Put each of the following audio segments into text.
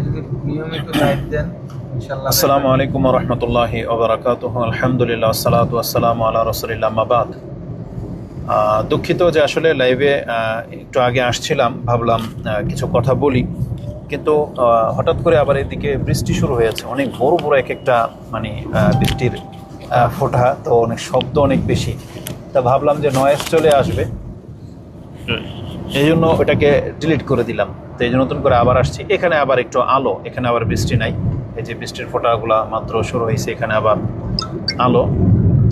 যদি নিয়মিত লাইভ দেন ইনশাআল্লাহ। আসসালামু আলাইকুম ওয়া রাহমাতুল্লাহি ওয়া বারাকাতুহু। আলহামদুলিল্লাহ, আসসালাতু ওয়াসসালামু আলা রাসূলিল্লাহ, আম্মা বাদ। দুঃখিত যে আসলে লাইভে একটু আগে আসছিলাম, ভাবলাম কিছু কথা বলি, কিন্তু হঠাৎ করে আবার এদিকে বৃষ্টি শুরু হয়েছে, অনেক বড় বড় এক একটা মানে বৃষ্টির ফোঁটা, তো অনেক শব্দ অনেক বেশি, তা ভাবলাম যে নয়েজ চলে আসবে, এই জন্য ওটাকে ডিলিট করে দিলাম। তো এই জন্য নতুন করে আবার আসছি। এখানে আবার একটু আলো, এখানে আবার বৃষ্টি নাই, এই যে বৃষ্টির ফোঁটাগুলো মাত্র শুরু হয়েছে, এখানে আবার আলো।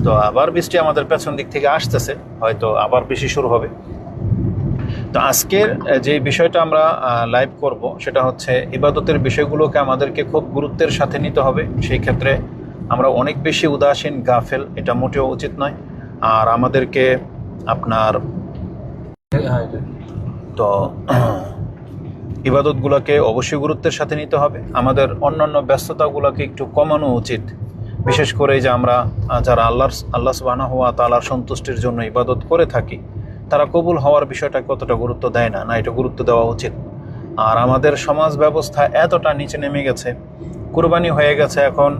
তো আবার বৃষ্টি আমাদের পেছন দিক থেকে আসতেছে, হয়তো আবার বেশি শুরু হবে। তো আজকের যে বিষয়টা আমরা লাইভ করব সেটা হচ্ছে ইবাদতের বিষয়গুলোকে আমাদেরকে খুব গুরুত্বের সাথে নিতে হবে। সেই ক্ষেত্রে আমরা অনেক বেশি উদাসীন, গাফেল, এটা মোটেও উচিত নয়। আর আমাদেরকে আপনার তো ইবাদতগুলোকে অবশ্যই গুরুত্বের সাথে নিতে হবে। আমাদের অন্যান্য ব্যস্ততাগুলোকে একটু কমানো উচিত, বিশেষ করে যে আমরা যারা আল্লাহ সুবহানাহু ওয়া তাআলার সন্তুষ্টির জন্য ইবাদত করে থাকি, তারা কবুল হওয়ার বিষয়টা কতটা গুরুত্ব দেয় না, এটা গুরুত্ব দেওয়া উচিত। আর আমাদের সমাজ ব্যবস্থা এতটা নিচে নেমে গেছে, কুরবানি হয়ে গেছে এখন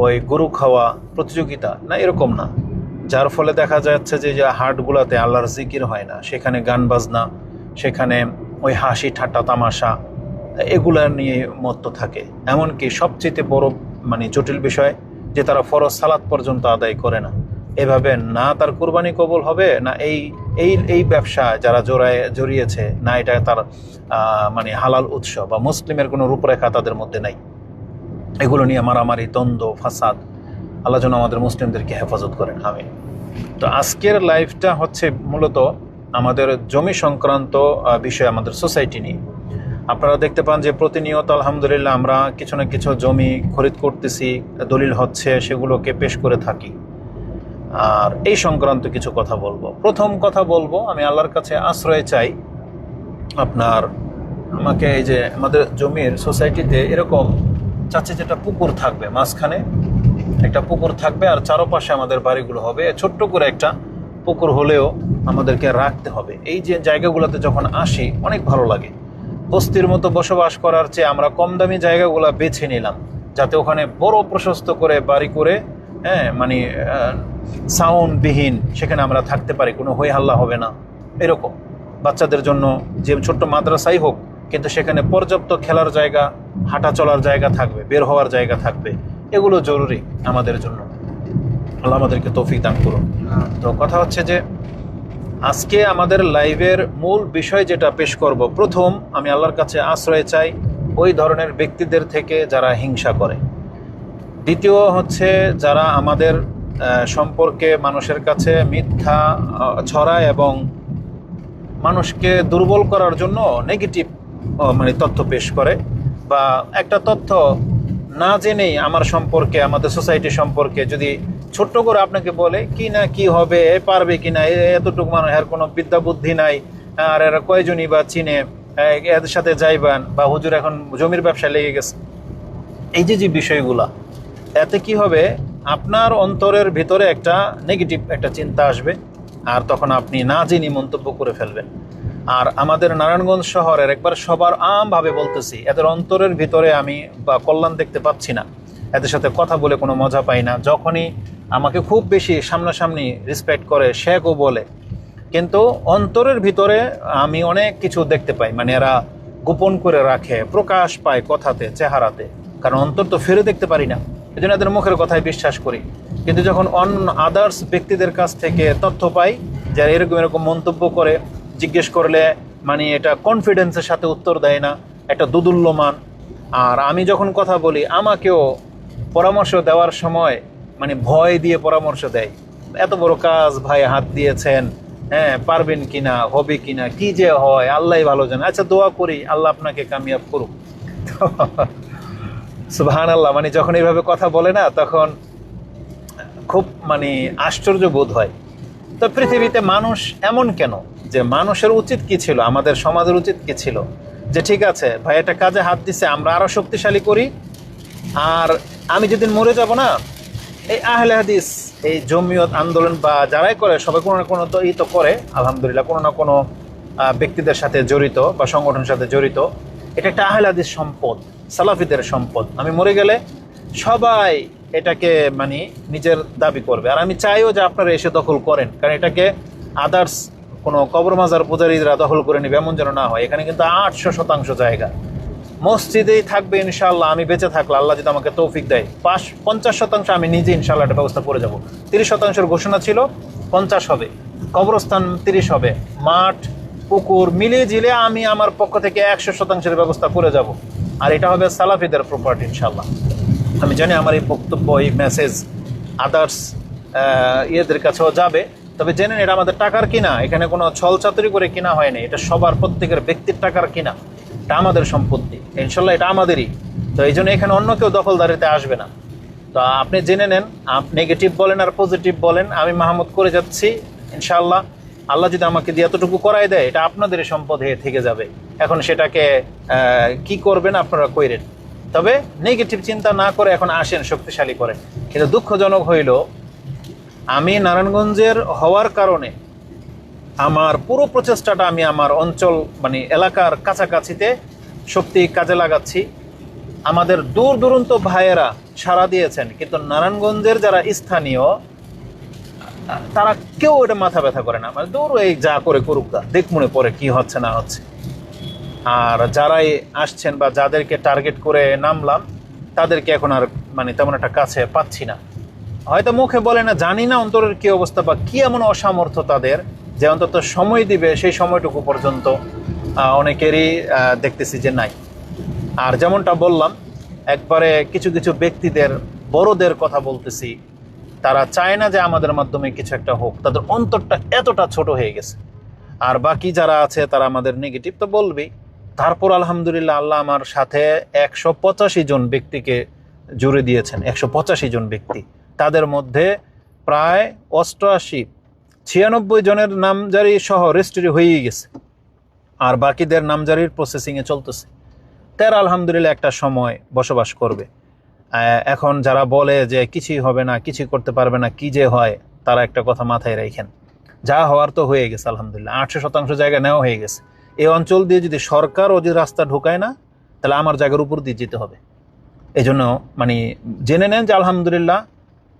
ওই গরু খাওয়া প্রতিযোগিতা, না এরকম না, যার ফলে দেখা যাচ্ছে যে হাটগুলাতে আল্লাহর জিকির হয় না, সেখানে গান বাজনা, সেখানে ওই হাসি ঠাট্টা তামাশা, এগুলা নিয়ে মত্ত থাকে। এমনকি সবচেয়ে বড় মানে জটিল বিষয় যে তারা ফরজ সালাত পর্যন্ত আদায় করে না। এভাবে না তার কুরবানি কবুল হবে, না এই এই এই ব্যবসা যারা জড়িয়েছে, না এটা তার মানে হালাল উৎস বা মুসলিমের কোনো রূপরেখা তাদের মধ্যে নাই। এগুলো নিয়ে মারামারি, দ্বন্দ্ব, ফাসাদ, আল্লাহ যেন আমাদের মুসলিমদেরকে হেফাজত করেন, আমিন। তো আজকের লাইভটা হচ্ছে মূলত আমাদের জমি সংক্রান্ত বিষয়, আমাদের সোসাইটি নিয়ে। আপনারা দেখতে পান যে প্রতিনিয়ত আলহামদুলিল্লাহ আমরা কিছু না কিছু জমি খরিদ করতেছি, দলিল হচ্ছে, সেগুলোকে পেশ করে থাকি। আর এই সংক্রান্ত কিছু কথা বলবো। প্রথম কথা বলবো, আমি আল্লাহর কাছে আশ্রয় চাই, আপনার আমাকে এই যে আমাদের জমির সোসাইটিতে এরকম চাচ্ছে যেটা পুকুর থাকবে, মাঝখানে একটা পুকুর থাকবে, আর চারপাশে আমাদের বাড়িগুলো হবে, ছোট্ট করে একটা পুকুর হলেও আমাদেরকে রাখতে হবে। এই যে জায়গাগুলোতে যখন আসি অনেক ভালো লাগে। বস্তির মতো বসবাস করার চেয়ে আমরা কম দামি জায়গাগুলো বেছে নিলাম, যাতে ওখানে বড় প্রশস্ত করে বাড়ি করে, হ্যাঁ মানে সাউন্ডবিহীন সেখানে আমরা থাকতে পারি, কোনো হই হাল্লা হবে না। এরকম বাচ্চাদের জন্য যে ছোট্ট মাদ্রাসাই হোক, কিন্তু সেখানে পর্যাপ্ত খেলার জায়গা, হাঁটা চলার জায়গা থাকবে, বের হওয়ার জায়গা থাকবে, এগুলো জরুরি আমাদের জন্য। আল্লাহ আমাদেরকে তৌফিক দান করুন। তো কথা হচ্ছে যে আজকে আমাদের লাইভের মূল বিষয় যেটা পেশ করব, প্রথম আমি আল্লাহর কাছে আশ্রয় চাই ওই ধরনের ব্যক্তিদের থেকে যারা হিংসা করে। দ্বিতীয় হচ্ছে যারা আমাদের সম্পর্কে মানুষের কাছে মিথ্যা ছড়ায় এবং মানুষকে দুর্বল করার জন্য নেগেটিভ মানে তথ্য পেশ করে, বা একটা তথ্য না জেনেই আমার সম্পর্কে, আমাদের সোসাইটি সম্পর্কে যদি ছোট্ট করে আপনাকে বলে কি না কি হবে, এ পারবে কি না, এতটুকু মানুষ, এর কোনো বিদ্যা বুদ্ধি নাই, আর এরা কয়জনই বা চিনে, এদের সাথে যাইবান, বা হুজুর এখন জমির ব্যবসায় লেগে গেছে, এই যে বিষয়গুলা, এতে কি হবে, আপনার অন্তরের ভিতরে একটা নেগেটিভ একটা চিন্তা আসবে, আর তখন আপনি না জেনে মন্তব্য করে ফেলবেন। আর আমাদের নারায়ণগঞ্জ শহরের একবার সবার আমভাবে বলতেছি, এদের অন্তরের ভিতরে আমি বা কল্যাণ দেখতে পাচ্ছি না, এদের সাথে কথা বলে কোনো মজা পাই না। যখনই আমাকে খুব বেশি সামনাসামনি রেসপেক্ট করে, শেখও বলে, কিন্তু অন্তরের ভিতরে আমি অনেক কিছু দেখতে পাই, মানে এরা গোপন করে রাখে, প্রকাশ পায় কথাতে, চেহারাতে, কারণ অন্তর তো ফিরে দেখতে পারি না, এই জন্য এদের মুখের কথায় বিশ্বাস করি। কিন্তু যখন অন্য আদার্স ব্যক্তিদের কাছ থেকে তথ্য পাই যারা এরকম এরকম মন্তব্য করে, জিজ্ঞেস করলে মানে এটা কনফিডেন্সের সাথে উত্তর দেয় না, একটা দুদুল্যমান। আর আমি যখন কথা বলি আমাকেও পরামর্শ দেওয়ার সময় মানে ভয় দিয়ে পরামর্শ দেয়, এত বড় কাজ ভাই হাত দিয়েছেন, হ্যাঁ পারবেন কিনা, হবে কিনা, কি যে হয় আল্লাহ ভালো জানে, আচ্ছা দোয়া করি আল্লাহ আপনাকে কামিয়াব করুক। সুবহানাল্লাহ, মানে যখন এইভাবে কথা বলে না, তখন খুব মানে আশ্চর্য বোধ হয়। তো পৃথিবীতে মানুষ এমন কেন, যে মানুষের উচিত কি ছিল, আমাদের সমাজের উচিত কি ছিল, যে ঠিক আছে ভাই একটা কাজে হাত দিছে, আমরা আরো শক্তিশালী করি, আর আমি যেদিন মরে যাব না, এই আহলে হাদিস, এই জমিয়ত আন্দোলন বা যারাই করে সবাই কোনো না কোনো তো তো করে আলহামদুলিল্লাহ, কোনো না কোনো ব্যক্তিদের সাথে জড়িত বা সংগঠনের সাথে জড়িত, এটা একটা আহলে হাদিস সম্পদ, সালাফিদের সম্পদ। আমি মরে গেলে সবাই এটাকে মানে নিজের দাবি করবে, আর আমি চাইও যে আপনারা এসে দখল করেন, কারণ এটাকে আদার্স কোনো কবর মাজার পূজারীরা দখল করে নেবে এমন যেন না হয়। এখানে কিন্তু 800% জায়গা মসজিদেই থাকবে ইনশাআল্লাহ। আমি বেঁচে থাকলে আল্লাহ যদি আমাকে তৌফিক দেয় 50% আমি নিজে ইনশাআল্লাহ একটা ব্যবস্থা করে যাব। 30% ঘোষণা ছিল, 50 হবে, কবরস্থান 30 হবে, মাঠ পুকুর মিলিয়ে জিলে আমি আমার পক্ষ থেকে 100%-এর ব্যবস্থা করে যাব। আর এটা হবে সালাফিদের প্রপার্টি ইনশাআল্লাহ। আমি জানি আমার এই বক্তব্য, এই মেসেজ আদার্স ইয়েদের কাছেও যাবে, তবে জেনেন এটা আমাদের টাকার কিনা, এখানে কোনো ছল চাতুরি করে কিনা হয়নি, এটা সবার প্রত্যেকের ব্যক্তির টাকার কিনা, এটা আমাদের সম্পত্তি ইনশাল্লাহ, এটা আমাদেরই। তো এই জন্য এখানে অন্য কেউ দখলদারিতে আসবে না। তো আপনি জেনে নেন, নেগেটিভ বলেন আর পজিটিভ বলেন, আমি মাহমুদ করে যাচ্ছি ইনশাআল্লাহ। আল্লাহ যদি আমাকে দিয়ে এতটুকু করাই দেয়, এটা আপনাদেরই সম্পদ হয়ে থেকে যাবে। এখন সেটাকে কি করবেন আপনারা কইরেন, তবে নেগেটিভ চিন্তা না করে এখন আসেন, শক্তিশালী করেন। কিন্তু দুঃখজনক হইল আমি নারায়ণগঞ্জের হওয়ার কারণে আমার পুরো প্রচেষ্টাটা আমি আমার অঞ্চল মানে এলাকার কাছাকাছিতে শক্তি কাজে লাগাচ্ছি। আমাদের দূর দূরান্ত ভাইয়েরা সাড়া দিয়েছেন, কিন্তু নারায়ণগঞ্জের যারা স্থানীয় তারা কেউ এটা মাথা ব্যথা করে না, মানে দূর এই যা করে করুক, দেখ মনে পড়ে কি হচ্ছে না হচ্ছে। আর যারাই আসছেন বা যাদেরকে টার্গেট করে নামলাম তাদেরকে এখন আর মানে তেমন একটা কাছে পাচ্ছি না। হয়তো মুখে বলে না, জানি না অন্তরের কি অবস্থা বা কি এমন অসামর্থ্য তাদের যে অন্তত সময় দিবে, সেই সময়টুকু পর্যন্ত অনেকেরই দেখতেছি যে নাই। আর যেমনটা বললাম, একবারে কিছু কিছু ব্যক্তিদের বড়দের কথা বলতেছি, তারা চায় না যে আমাদের মাধ্যমে কিছু একটা হোক, তাদের অন্তরটা এতটা ছোট হয়ে গেছে। আর বাকি যারা আছে তারা আমাদের নেগেটিভ তো বলবেই। তারপর আলহামদুলিল্লাহ আল্লাহ আমার সাথে 185 জন ব্যক্তিকে জুড়ে দিয়েছেন। 185 জন ব্যক্তি, তাদের মধ্যে প্রায় 96 জনের নামজারি সহ রেজিস্ট্রি হয়েই গেছে, আর বাকিদের নামজারির প্রসেসিংয়ে চলতেছে। তারা আলহামদুলিল্লাহ একটা সময় বসবাস করবে। এখন যারা বলে যে কিছুই হবে না, কিছুই করতে পারবে না, কি যে হয়, তারা একটা কথা মাথায় রাখেন, যা হওয়ার তো হয়ে গেছে আলহামদুলিল্লাহ। 800% জায়গা নেওয়া হয়ে গেছে। এই অঞ্চল দিয়ে যদি সরকার ও যদি রাস্তা ঢুকায় না, তাহলে আমার জায়গার উপর দিয়ে যেতে হবে। এই জন্য মানে জেনে নেন যে আলহামদুলিল্লাহ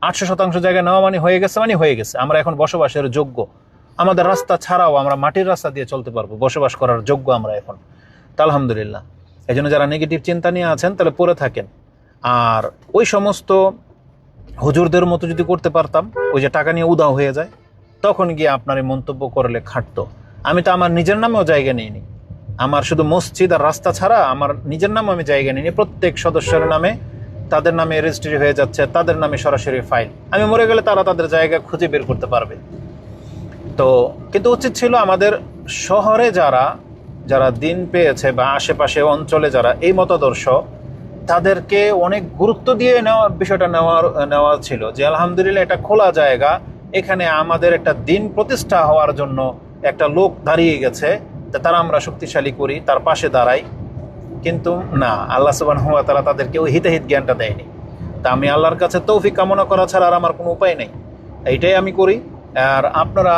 800% জায়গা নেওয়া মানে হয়ে গেছে, মানে হয়ে গেছে। আমরা এখন বসবাসের যোগ্য। আমাদের রাস্তা ছাড়াও আমরা মাটির রাস্তা দিয়ে চলতে পারবো, বসবাস করার যোগ্য আমরা এখন, তা আলহামদুলিল্লাহ। এই জন্য যারা নেগেটিভ চিন্তা নিয়ে আছেন তাহলে পড়ে থাকেন। আর ওই সমস্ত হুজুরদের মতো যদি করতে পারতাম, ওই যে টাকা নিয়ে উদাও হয়ে যায়, তখন গিয়ে আপনার এই মন্তব্য করলে খাটতো। আমি তো আমার নিজের নামেও জায়গা নিইনি, আমার শুধু মসজিদ আর রাস্তা ছাড়া আমার নিজের নামে আমি জায়গা নিইনি। প্রত্যেক সদস্যের নামে, তাদের নামে রেজিস্ট্রি হয়ে যাচ্ছে, তাদের নামে সরাসরি ফাইল। আমি মরে গেলে তারা তাদের জায়গা খুঁজে বের করতে পারবে। তো কিন্তু উচিত ছিল আমাদের শহরে যারা যারা দিন পেয়েছে বা আশেপাশে অঞ্চলে যারা এই মতাদর্শ, তাদেরকে অনেক গুরুত্ব দিয়ে নেওয়ার বিষয়টা নেওয়া ছিল যে আলহামদুলিল্লাহ এটা খোলা জায়গা, এখানে আমাদের একটা দিন প্রতিষ্ঠা হওয়ার জন্য একটা লোক দাঁড়িয়ে গেছে, তারা আমরা শক্তিশালী করি, তার পাশে দাঁড়াই। কিন্তু না, আল্লাহ সুবহানাহু ওয়া তাআলা তাদেরকে ওই হিতাহিত জ্ঞানটা দেয়নি। তা আমি আল্লাহর কাছে তৌফিক কামনা করা ছাড়া আর আমার কোনো উপায় নেই, এইটাই আমি করি। আর আপনারা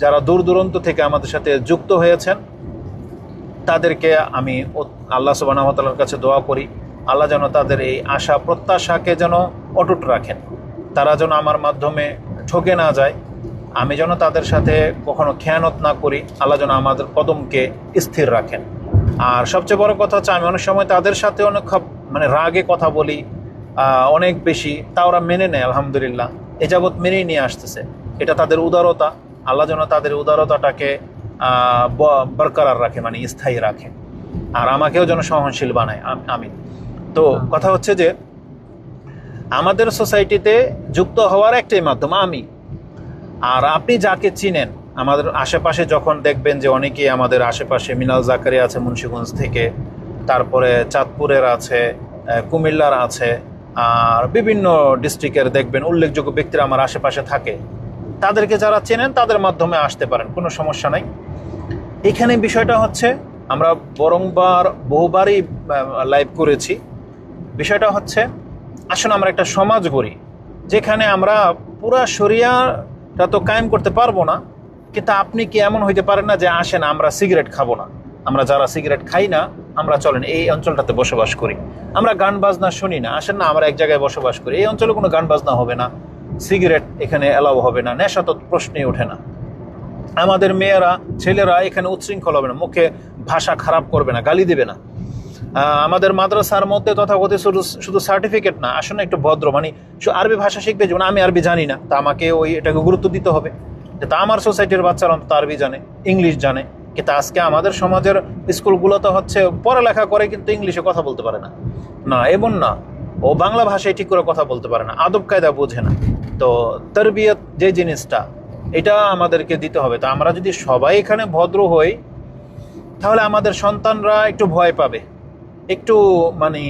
যারা দূর দূরান্ত থেকে আমাদের সাথে যুক্ত হয়েছেন, তাদেরকে আমি আল্লাহ সুবহানাহু ওয়া তাআলার কাছে দোয়া করি, আল্লাহ যেন তাদের এই আশা প্রত্যাশাকে যেন অটুট রাখেন, তারা যেন আমার মাধ্যমে ঠকে না যায়, আমি যেন তাদের সাথে কখনো খেয়ানত না করি, আল্লাহ যেন আমাদের কদমকে স্থির রাখেন। আর সবচেয়ে বড় কথা হচ্ছে, আমি অনেক সময় তাদের সাথে অনেক মানে রাগে কথা বলি অনেক বেশি, তা ওরা মেনে নেয় আলহামদুলিল্লাহ, এ যাবৎ মেনেই নিয়ে আসতেছে। এটা তাদের উদারতা, আল্লাহ যেন তাদের উদারতাটাকে বরকরার রাখে, মানে স্থায়ী রাখে, আর আমাকেও যেন সহনশীল বানায়। আমি তো কথা হচ্ছে যে আমাদের সোসাইটিতে যুক্ত হওয়ার একটাই মাধ্যম আমি। আর আপনি যাকে চিনেন আমাদের আশেপাশে, যখন দেখবেন যে অনেকেই আমাদের আশেপাশে, মিনাল জাকারিয়া আছে মুন্সিগঞ্জ থেকে, তারপরে চাঁদপুরের আছে, কুমিল্লার আছে, আর বিভিন্ন ডিস্ট্রিক্টের দেখবেন উল্লেখযোগ্য ব্যক্তিরা আমার আশেপাশে থাকে, তাদেরকে যারা চেনেন তাদের মাধ্যমে আসতে পারেন, কোনো সমস্যা নাই। এখানে বিষয়টা হচ্ছে, আমরা বহুবারই লাইভ করেছি, বিষয়টা হচ্ছে আসলে আমরা একটা সমাজ গড়ি যেখানে আমরা পুরা শরিয়াটা তো কায়েম করতে পারবো না, কিন্তু আপনি কি এমন হইতে পারেন না যে আসেন আমরা সিগারেট খাবো না, আমরা যারা সিগারেট খাই না, আমরা চলেন এই অঞ্চলটাতে বসবাস করি, আমরা গান বাজনা শুনি না, আসেন না আমরা এক জায়গায় বসবাস করি, এই অঞ্চলে কোনো গান বাজনা হবে না, সিগারেট এখানে এলাও হবে না, নেশা তো প্রশ্নই ওঠে না, আমাদের মেয়েরা ছেলেরা এখানে উচ্ছৃঙ্খল হবে না, মুখে ভাষা খারাপ করবে না, গালি দেবে না। আমাদের মাদ্রাসার মধ্যে তথাকথিত শুধু সার্টিফিকেট না, আসলে একটু ভদ্র, মানে আরবি ভাষা শিখবে, যেমন আমি আরবি জানি না, তা আমাকে এটাকে গুরুত্ব দিতে হবে, তা আমার সোসাইটির বাচ্চারা অন্তত আরবি জানে, ইংলিশ জানে। কিন্তু আজকে আমাদের সমাজের স্কুলগুলো তো হচ্ছে পড়ালেখা করে কিন্তু ইংলিশে কথা বলতে পারে না, না এমন না, ও বাংলা ভাষায় ঠিক করে কথা বলতে পারে না, আদব কায়দা বোঝে না। তো তারবিয়ত যে জিনিসটা, এটা আমাদেরকে দিতে হবে। তা আমরা যদি সবাই এখানে ভদ্র হই, তাহলে আমাদের সন্তানরা একটু ভয় পাবে, একটু মানে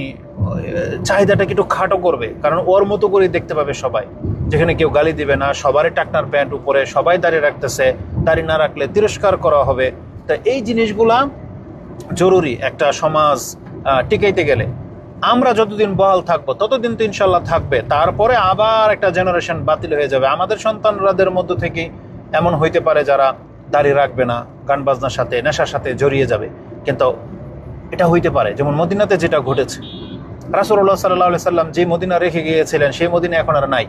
চাহিদাটাকে একটু খাটো করবে, কারণ ওর মতো করে দেখতে পাবে সবাই, যেখানে কেউ গালি দিবে না, সবারই টাকনার প্যান্ট উপরে, সবাই দাঁড়িয়ে রাখতেছে, দাঁড়িয়ে না রাখলে তিরস্কার করা হবে। তা এই জিনিসগুলা জরুরি একটা সমাজ টিকাইতে গেলে। আমরা যতদিন বহাল থাকবো ততদিন তো ইনশাল্লাহ থাকবে, তারপরে আবার একটা জেনারেশন বাতিল হয়ে যাবে। আমাদের সন্তানরাদের মধ্য থেকে এমন হইতে পারে যারা দাঁড়িয়ে রাখবে না, গান বাজনার সাথে নেশার সাথে জড়িয়ে যাবে। কিন্তু এটা হইতে পারে, যেমন মদিনাতে যেটা ঘটেছে, রাসূলুল্লাহ সাল্লাল্লাহু আলাইহি সাল্লাম যে মদিনা রেখে গিয়েছিলেন সেই মদিনা এখন আর নাই,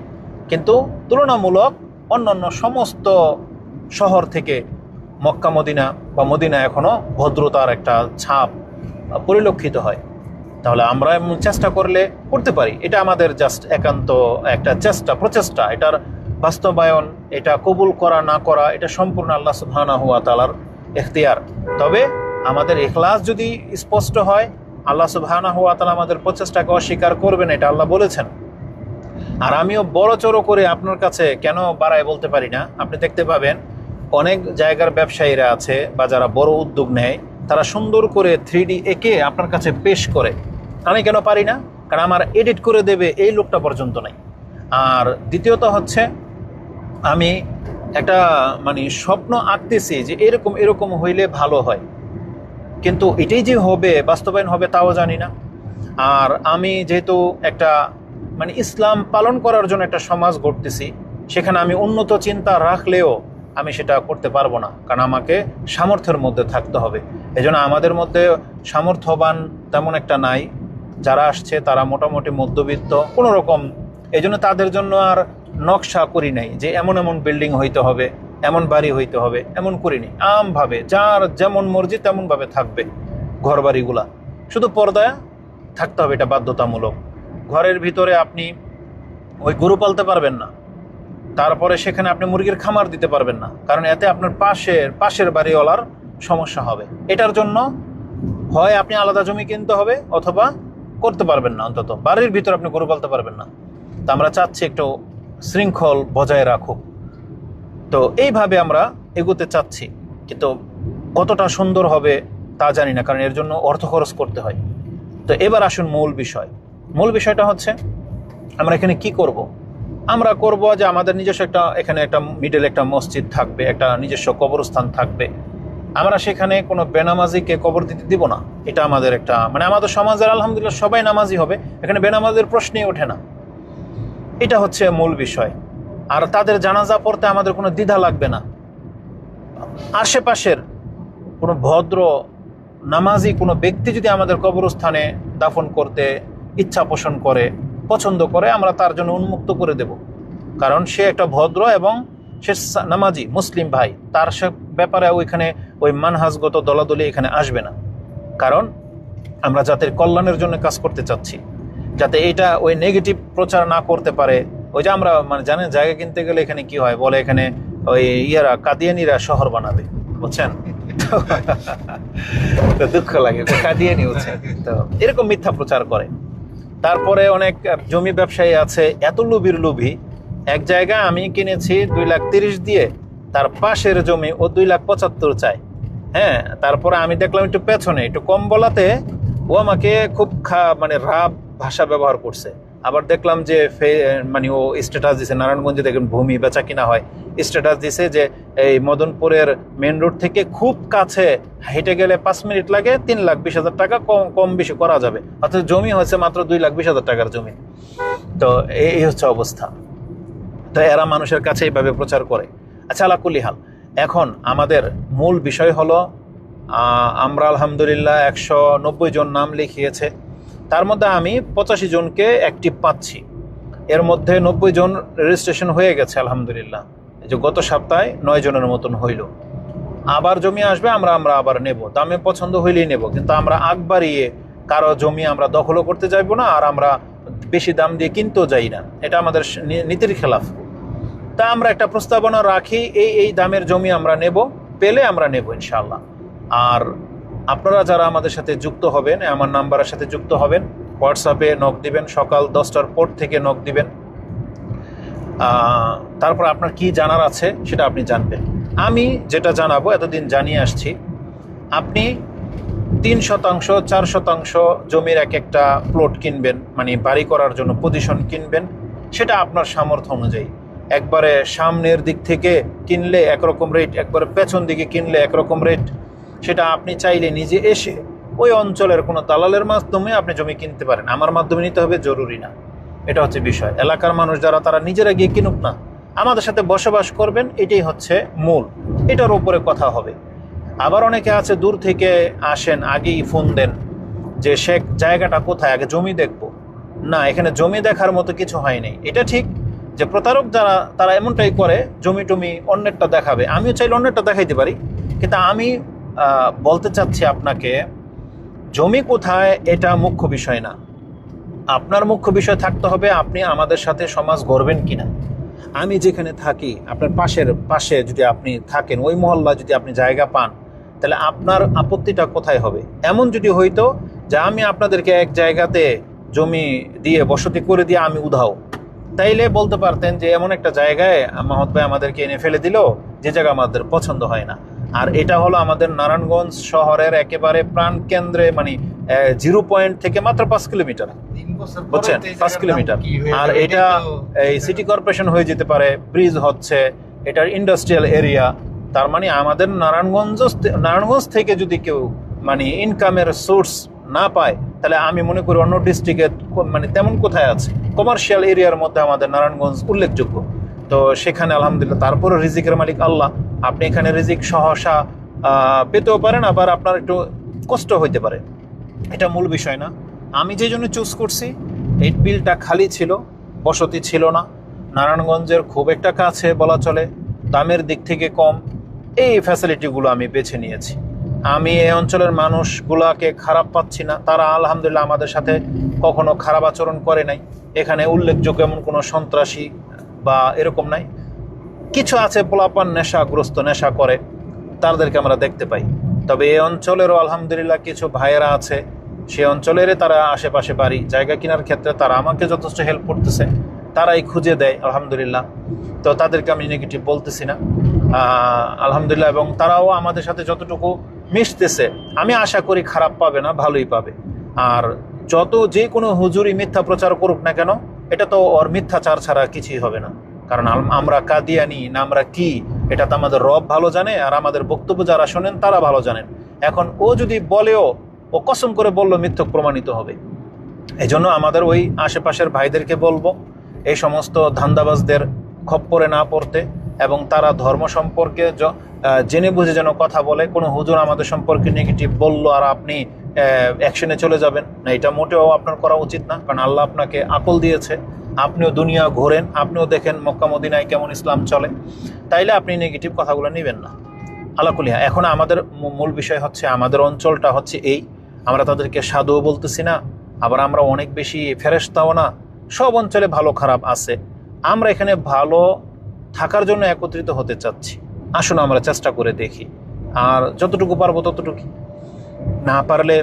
কিন্তু তুলনামূলক অন্যান্য সমস্ত শহর থেকে মক্কা মদিনা বা মদিনা এখনো ভদ্রতার একটা ছাপ পরিলক্ষিত হয়। তাহলে আমরা চেষ্টা করতে পারি, এটা আমাদের জাস্ট একান্ত একটা প্রচেষ্টা, এটার বাস্তবায়ন, এটা কবুল করা না করা, এটা সম্পূর্ণ আল্লাহ সুবহানাহু ওয়া তাআলার ইখতিয়ার। তবে আমাদের ইখলাস যদি স্পষ্ট হয়, আল্লাহ সুবহানাহু ওয়া তাআলা আমাদের প্রচেষ্টাকে অস্বীকার করবেন, এটা আল্লাহ বলেছেন। আর আমিও বড় চড়ো করে আপনার কাছে কেন বাড়ায় বলতে পারি না, আপনি দেখতে পাবেন অনেক জায়গার ব্যবসায়ীরা আছে বা যারা বড় উদ্যোগ নেয়, তারা সুন্দর করে 3D এঁকে আপনার কাছে পেশ করে। আমি কেন পারি না? কারণ আমার এডিট করে দেবে এই লোকটা পর্যন্ত নাই। আর দ্বিতীয়ত হচ্ছে, আমি একটা মানে স্বপ্ন আঁকতেছি যে এরকম এরকম হইলে ভালো হয়, কিন্তু এটাই যে হবে, বাস্তবায়ন হবে তাও জানি না। আর আমি যেহেতু একটা মানে ইসলাম পালন করার জন্য একটা সমাজ গড়তেছি, সেখানে আমি উন্নত চিন্তা রাখলেও আমি সেটা করতে পারবো না, কারণ আমাকে সামর্থ্যের মধ্যে থাকতে হবে। এজন্য আমাদের মধ্যে সামর্থ্যবান তেমন একটা নাই, যারা আসছে তারা মোটামুটি মধ্যবিত্ত কোনো রকম। এই জন্য তাদের জন্য আর নকশা করি নাই যে এমন এমন বিল্ডিং হইতে হবে, এমন বাড়ি হইতে হবে, এমন করিনি। আমভাবে যার যেমন মর্জি তেমনভাবে থাকবে ঘর বাড়িগুলা, শুধু পর্দায় থাকতে হবে, এটা বাধ্যতামূলক। ঘরের ভিতরে আপনি ওই গরু পালতে পারবেন না, তারপরে সেখানে আপনি মুরগির খামার দিতে পারবেন না, কারণ এতে আপনার পাশের বাড়িওয়ালার সমস্যা হবে। এটার জন্য হয় আপনি আলাদা জমি কিনতে হবে, অথবা করতে পারবেন না, অন্তত বাড়ির ভিতরে আপনি গরু পালতে পারবেন না। তা আমরা চাচ্ছি একটু শৃঙ্খল বজায় রাখুক। তো এইভাবে আমরা এগোতে চাচ্ছি, কিন্তু কতটা সুন্দর হবে তা জানি না, কারণ এর জন্য অর্থ খরচ করতে হয়। তো এবার আসুন মূল বিষয়টা হচ্ছে, আমরা এখানে কি করব? আমরা করব যে আমাদের নিজস্ব এখানে একটা মিডল একটা মসজিদ থাকবে, একটা নিজস্ব কবরস্থান থাকবে। আমরা সেখানে কোনো বেনামাজিকে কবর দিতে দিব না। এটা আমাদের একটা মানে আমাদের সমাজের আলহামদুলিল্লাহ সবাই নামাজি হবে, এখানে বেনামাজের প্রশ্নই ওঠে না। এটা হচ্ছে মূল বিষয়। আর তাদের জানাজা পড়তে আমাদের কোনো দ্বিধা লাগবে না। আশেপাশের কোনো ভদ্র নামাজি কোনো ব্যক্তি যদি আমাদের কবরস্থানে দাফন করতে ইচ্ছা পোষণ করে, পছন্দ করে, আমরা তার জন্য উন্মুক্ত করে দেব, কারণ সে একটা ভদ্র এবং সে নামাজি মুসলিম ভাই। তার সে ব্যাপারে ওইখানে ওই মানহাজগত দলাদলি এখানে আসবে না, কারণ আমরা জাতির কল্যাণের জন্য কাজ করতে চাচ্ছি, যাতে এটা ওই নেগেটিভ প্রচার না করতে পারে। ওই যে আমরা মানে জানেন জায়গা কিনতে গেলে এখানে কি হয়, বলে এখানে ওই কাদিয়ানিরা শহর বানাবে, বুঝছেন? তো দুঃখ লাগে, কাদিয়ানি হচ্ছে তো এরকম মিথ্যা প্রচার করে। তারপরে অনেক জমি ব্যবসায়ী আছে এত লোভী, এক জায়গায় আমি কিনেছি 2,30,000 দিয়ে, তার পাশের জমি ও 2,75,000 চায়। হ্যাঁ, তারপরে আমি দেখলাম একটু পেছনে একটু কম বলাতে ও আমাকে খুব মানে রাব ভাষা ব্যবহার করছে। আবার দেখলাম যে মানে ও স্ট্যাটাস দিছে, নারায়ণগঞ্জে দেখবেন ভূমি বেচা কিনা হয়, স্ট্যাটাস দিছে যে এই মদনপুরের মেন রোড থেকে খুব কাছে, হেঁটে গেলে 5 মিনিট লাগে, 3,20,000 টাকা কম বেশি করা যাবে, অর্থাৎ জমি হয়েছে মাত্র 2,20,000 টাকার জমি। তো এই হচ্ছে অবস্থা। তো এরা মানুষের কাছে এইভাবে প্রচার করে। আচ্ছা, আলা কুল্লি হাল, এখন আমাদের মূল বিষয় হলো আমরা আলহামদুলিল্লাহ 190 জন নাম লিখিয়েছে। তার মধ্যে আমি 85 জনকে অ্যাক্টিভ পাচ্ছি। এর মধ্যে 90 জন রেজিস্ট্রেশন হয়ে গেছে আলহামদুলিল্লাহ। এই যে গত সপ্তাহে 9 জনের মতন হইল। আবার জমি আসবে, আমরা আবার নেব, দামে পছন্দ হইলেই নেব, কিন্তু আমরা আগ বাড়িয়ে কারো জমি আমরা দখলও করতে যাইব না, আর আমরা বেশি দাম দিয়ে কিনতেও যাই না। এটা আমাদের নীতির খেলাফ। তা আমরা একটা প্রস্তাবনা রাখি, এই দামের জমি আমরা নেব, পেলে আমরা নেব ইনশাআল্লাহ। আর আপনারা যারা আমাদের সাথে যুক্ত হবেন, আমার নাম্বারের সাথে যুক্ত হবেন, হোয়াটসঅ্যাপে নক দিবেন, সকাল 10টার পর থেকে নক দিবেন। তারপর আপনার কি জানার আছে সেটা আপনি জানবেন। আমি যেটা জানাবো এতদিন জানিয়ে আসছি, আপনি 3%, 4% জমির এক একটা প্লট কিনবেন, মানে বাড়ি করার জন্য পজিশন কিনবেন, সেটা আপনার সামর্থ্য অনুযায়ী। একবারে সামনের দিক থেকে কিনলে একরকম রেট, একবারে পেছন দিকে কিনলে একরকম রেট। সেটা আপনি চাইলে নিজে এসে ওই অঞ্চলের কোনো দালালের মাধ্যমে আপনি জমি কিনতে পারেন। আমার মাধ্যমে নিতে হবে জরুরি না, এটা হচ্ছে বিষয়। এলাকার মানুষ যারা, তারা নিজেরা গিয়ে কিনুক না, আমাদের সাথে বসবাস করবেন, এটাই হচ্ছে মূল। এটার উপরে কথা হবে। আবার অনেকে আছে দূর থেকে আসেন, আগেই ফোন দেন যে শেখ জায়গাটা কোথায়, আগে জমি দেখবো। না, এখানে জমি দেখার মতো কিছু হয়নি। এটা ঠিক যে প্রতারক যারা, তারা এমনটাই করে, জমি টমি অন্যেরটা দেখাবে। আমিও চাইলে অন্যেরটা দেখাইতে পারি, কিন্তু আমি বলতে চাচ্ছি আপনাকে, জমি কোথায় এটা মুখ্য বিষয় না। আপনার মুখ্য বিষয় থাকতে হবে আপনি আমাদের সাথে সমাজ গড়বেন কিনা। আমি যেখানে থাকি, আপনার পাশে যদি আপনি থাকেন, ওই মহল্লা যদি আপনি জায়গা পান, তাহলে আপনার আপত্তিটা কোথায় হবে? এমন যদি হইতো যে আমি আপনাদেরকে এক জায়গাতে জমি দিয়ে বসতি করে দিয়ে আমি উধাও, তাইলে বলতে পারতেন যে এমন একটা জায়গায় মাহমুদ ভাই আমাদেরকে এনে ফেলে দিল, যে জায়গা আমাদের পছন্দ হয় না। আর এটা হলো আমাদের নারায়ণগঞ্জ শহরের একেবারে প্রাণ কেন্দ্রে, মানে 0 পয়েন্ট থেকে মাত্র 5 কিলোমিটার, বুঝছেন, 5 কিলোমিটার। আর এটা এই সিটি কর্পোরেশন হয়ে যেতে পারে, ব্রিজ হচ্ছে, এটার ইন্ডাস্ট্রিয়াল এরিয়া। তার মানে আমাদের নারায়ণগঞ্জ থেকে যদি কেউ মানে ইনকামের সোর্স না পায়, তাহলে আমি মনে করি অন্য ডিস্ট্রিক্টে মানে তেমন কোথায় আছে। কমার্শিয়াল এরিয়ার মধ্যে আমাদের নারায়ণগঞ্জ উল্লেখযোগ্য। তো সেখানে আলহামদুলিল্লাহ, তারপরে রিজিকের মালিক আল্লাহ। আপনি এখানে রিজিক সহসা পেতেও পারেন, আবার আপনার একটু কষ্ট হইতে পারে, এটা মূল বিষয় না। আমি যে জন্য চুজ করছি, এই বিলটা খালি ছিল, বসতি ছিল না, নারায়ণগঞ্জের খুব একটা কাছে বলা চলে, দামের দিক থেকে কম, এই ফ্যাসিলিটিগুলো আমি বেছে নিয়েছি। আমি এই অঞ্চলের মানুষগুলাকে খারাপ পাচ্ছি না, তারা আলহামদুলিল্লাহ আমাদের সাথে কখনো খারাপ আচরণ করে নাই। এখানে উল্লেখযোগ্য এমন কোনো সন্ত্রাসী বা এরকম নাই। কিছু আছে পোলাপান নেশা করে, তাদেরকে আমরা দেখতে পাই। তবে এই অঞ্চলেরও আলহামদুলিল্লাহ কিছু ভাইয়েরা আছে, সে অঞ্চলের তারা আশেপাশে বাড়ি জায়গা কেনার ক্ষেত্রে তারা আমাকে যথেষ্ট হেল্প করতেছে, তারাই খুঁজে দেয় আলহামদুলিল্লাহ। তো তাদেরকে আমি নেগেটিভ বলতেছি না আলহামদুলিল্লাহ। এবং তারাও আমাদের সাথে যতটুকু মিশতেছে, আমি আশা করি খারাপ পাবে না, ভালোই পাবে। আর যে কোনো হুজুরি মিথ্যা প্রচার করুক না কেন, এটা তো ওর মিথ্যাচার ছাড়া কিছুই হবে না। কারণ আমরা কাদিয়ানি না আমরা কি, এটা তো আমাদের রব ভালো জানে, আর আমাদের বক্তব্য যারা শোনেন তারা ভালো জানেন। এখন ও যদি বলেও, ও কসম করে বললো, মিথ্যক প্রমাণিত হবে। এই জন্য আমাদের ওই আশেপাশের ভাইদেরকে বলবো এই সমস্ত ধান্দাবাজদের খপ্পরে না পড়তে, এবং তারা ধর্ম সম্পর্কে জেনে বুঝে যেন কথা বলে। কোনো হুজুর আমাদের সম্পর্কে নেগেটিভ বললো আর আপনি অ্যাকশনে চলে যাবেন না, এটা মোটেও আপনার করা উচিত না। কারণ আল্লাহ আপনাকে আকল দিয়েছে, আপনিও দুনিয়া ঘোরেন, আপনিও দেখেন মক্কা মদিনায় কেমন ইসলাম চলে, তাইলে আপনি নেগেটিভ কথাগুলো নেবেন না। আলাকুলিয়া, এখন আমাদের মূল বিষয় হচ্ছে, আমাদের অঞ্চলটা হচ্ছে এই, আমরা তাদেরকে সাধুও বলতেছি না, আবার আমরা অনেক বেশি ফেরেশতাও না। সব অঞ্চলে ভালো খারাপ আছে, আমরা এখানে ভালো থাকার জন্য একত্রিত হতে চাচ্ছি। আসুন আমরা চেষ্টা করে দেখি, আর যতটুকু পারবো ততটুকু, না পারলে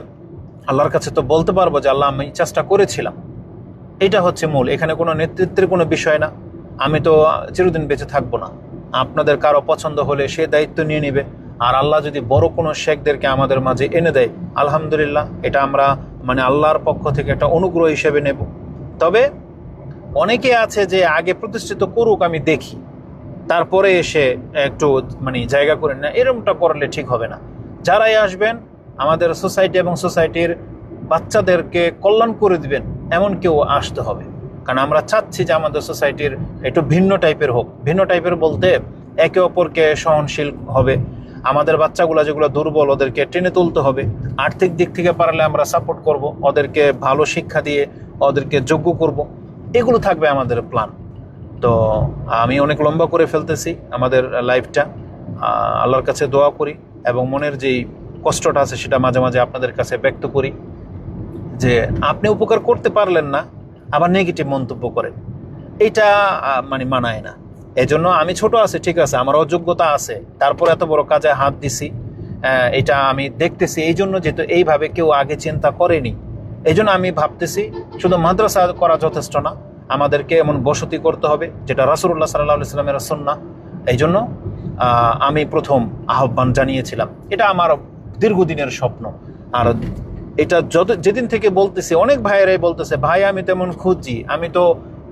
আল্লাহর কাছে তো বলতে পারবো যে আল্লাহ আমি চেষ্টা করেছিলাম। এটা হচ্ছে মূল। এখানে কোনো নেতৃত্বের কোনো বিষয় না। আমি তো চিরদিন বেঁচে থাকবো না, আপনাদের কারো পছন্দ হলে সে দায়িত্ব নিয়ে নেবে। আর আল্লাহ যদি বড় কোনো শেখদেরকে আমাদের মাঝে এনে দেয়, আলহামদুলিল্লাহ, এটা আমরা মানে আল্লাহর পক্ষ থেকে একটা অনুগ্রহ হিসেবে নেব। তবে অনেকে আছে যে আগে প্রতিষ্ঠিত করুক, আমি দেখি, তারপরে এসে একটু মানে জায়গা করে না, এরকমটা করলে ঠিক হবে না। যারাই আসবেন আমাদের সোসাইটি এবং সোসাইটির বাচ্চাদেরকে কল্যাণ করে দিবেন, এমন কেউ আসতে হবে। কারণ আমরা চাচ্ছি যে আমাদের সোসাইটির একটু ভিন্ন টাইপের হোক। ভিন্ন টাইপের বলতে একে অপরকে সহনশীল হবে, আমাদের বাচ্চাগুলো যেগুলো দুর্বল ওদেরকে টেনে তুলতে হবে, আর্থিক দিক থেকে পারলে আমরা সাপোর্ট করব, ওদেরকে ভালো শিক্ষা দিয়ে ওদেরকে যোগ্য করব, এগুলো থাকবে আমাদের প্ল্যান। তো আমি অনেক লম্বা করে ফেলতেছি আমাদের লাইফটা, আল্লাহর কাছে দোয়া করি এবং মনের যেই কষ্টটা আছে সেটা মাঝে মাঝে আপনাদের কাছে ব্যক্ত করি যে আপনি উপকার করতে পারলেন না আবার নেগেটিভ মন্তব্য করেন, এটা মানে মানায় না। এজন্য আমি ছোট আছি, ঠিক আছে, আমার অযোগ্যতা আছে, তারপর এত বড় কাজে হাত দিছি, এটা আমি দেখতেছি, এই জন্য যেহেতু এইভাবে কেউ আগে চিন্তা করেনি, এই জন্য আমি ভাবতেছি শুধু মাদ্রাসা করা যথেষ্ট না, আমাদেরকে এমন বসতি করতে হবে যেটা রাসূলুল্লাহ সাল্লাল্লাহু আলাইহি ওয়াসাল্লামের সুন্নাহ। এই জন্য আমি প্রথম আহ্বান জানিয়েছিলাম, এটা আমার দীর্ঘদিনের স্বপ্ন। আর এটা যেদিন থেকে বলতেছি, অনেক ভাইয়েরাই বলতেছে ভাই আমি তেমন খুঁজছি, আমি তো